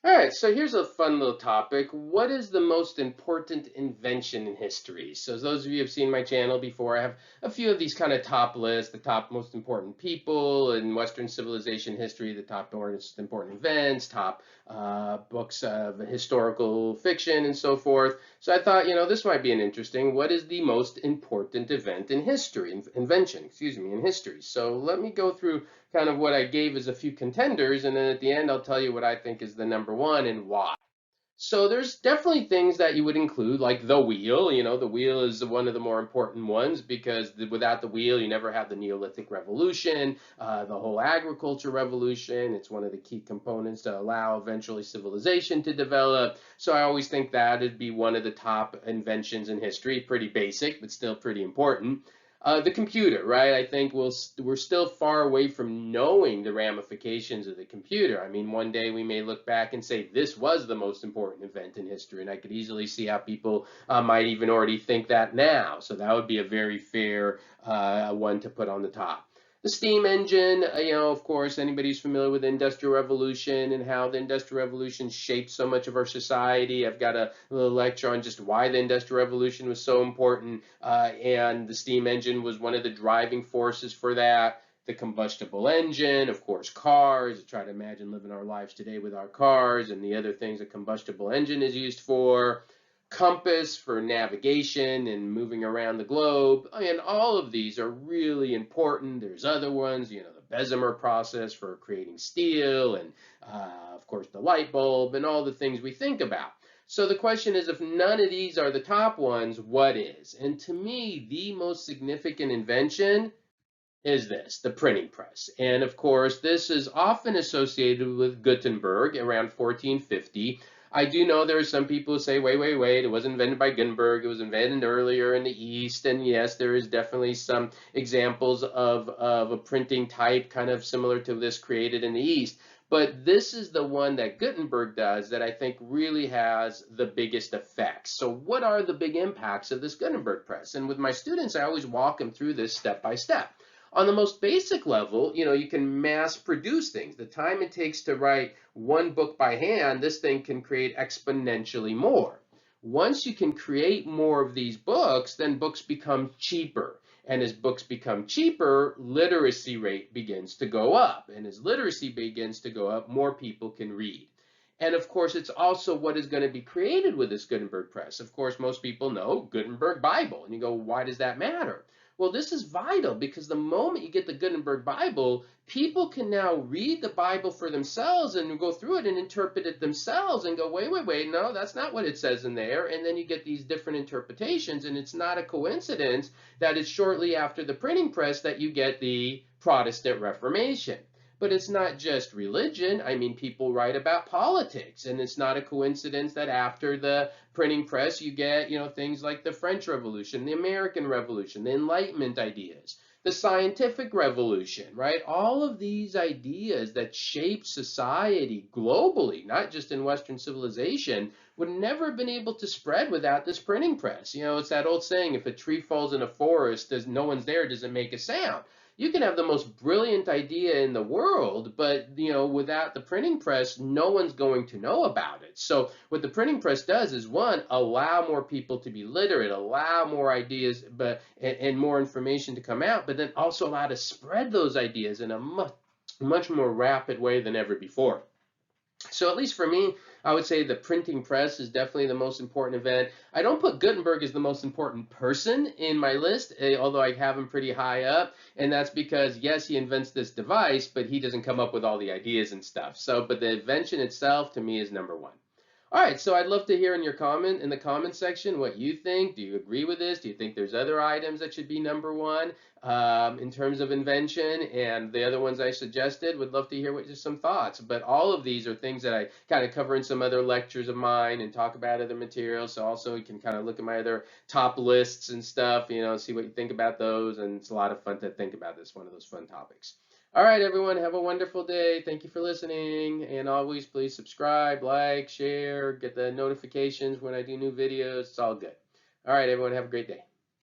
All right, so here's a fun little topic. What is the most important invention in history? So, as those of you who have seen my channel before, I have a few of these kind of top lists, the top most important people in Western civilization history, the top most important events, top books of historical fiction, and so forth. So, I thought, this might be an interesting. What is the most important event in history, invention, excuse me, in history? So, let me go through kind of what I gave as a few contenders, and then at the end I'll tell you what I think is the number one and why. So there's definitely things that you would include, like the wheel. The wheel is one of the more important ones because without the wheel, you never have the Neolithic Revolution, the whole agriculture revolution. It's one of the key components to allow eventually civilization to develop. So I always think that would be one of the top inventions in history. Pretty basic, but still pretty important. The computer, right? I think we're still far away from knowing the ramifications of the computer. I mean, one day we may look back and say this was the most important event in history, and I could easily see how people might even already think that now. So that would be a very fair one to put on the top. The steam engine, of course, anybody who's familiar with the Industrial Revolution and how the Industrial Revolution shaped so much of our society. I've got a little lecture on just why the Industrial Revolution was so important, and the steam engine was one of the driving forces for that. The combustible engine, of course, cars. Try to imagine living our lives today with our cars and the other things a combustible engine is used for. Compass for navigation and moving around the globe. And all of these are really important. There's other ones, the Bessemer process for creating steel, and of course the light bulb, and all the things we think about. So the question is, if none of these are the top ones, what is? And to me, the most significant invention is this, the printing press. And of course, this is often associated with Gutenberg around 1450. I do know there are some people who say, wait, it wasn't invented by Gutenberg, it was invented earlier in the East. And yes, there is definitely some examples of a printing type kind of similar to this created in the East. But this is the one that Gutenberg does that I think really has the biggest effects. So what are the big impacts of this Gutenberg press? And with my students, I always walk them through this step by step. On the most basic level, you can mass produce things. The time it takes to write one book by hand, this thing can create exponentially more. Once you can create more of these books, then books become cheaper. And as books become cheaper, literacy rate begins to go up. And as literacy begins to go up, more people can read. And of course, it's also what is going to be created with this Gutenberg press. Of course, most people know Gutenberg Bible. And you go, why does that matter? Well, this is vital because the moment you get the Gutenberg Bible, people can now read the Bible for themselves and go through it and interpret it themselves and go, wait, no, that's not what it says in there. And then you get these different interpretations, and it's not a coincidence that it's shortly after the printing press that you get the Protestant Reformation. But it's not just religion. I mean, people write about politics, and it's not a coincidence that after the printing press, you get, things like the French Revolution, the American Revolution, the Enlightenment ideas, the scientific revolution, right? All of these ideas that shape society globally, not just in Western civilization, would never have been able to spread without this printing press. It's that old saying, if a tree falls in a forest, there's no one's there, does it make a sound? You can have the most brilliant idea in the world, but without the printing press, no one's going to know about it. So what the printing press does is, one, allow more people to be literate, allow more ideas, and more information to come out, but then also allow to spread those ideas in a much more rapid way than ever before. So at least for me, I would say the printing press is definitely the most important event. I don't put Gutenberg as the most important person in my list, although I have him pretty high up. And that's because, yes, he invents this device, but he doesn't come up with all the ideas and stuff. So, but the invention itself, to me, is number one. All right, so I'd love to hear in the comment section what you think. Do you agree with this? Do you think there's other items that should be number one in terms of invention? And the other ones I suggested, would love to hear just some thoughts. But all of these are things that I kind of cover in some other lectures of mine and talk about other materials. So also you can kind of look at my other top lists and stuff, see what you think about those. And it's a lot of fun to think about this, one of those fun topics. All right, everyone, have a wonderful day. Thank you for listening. And always please subscribe, like, share, get the notifications when I do new videos. It's all good. All right, everyone, have a great day.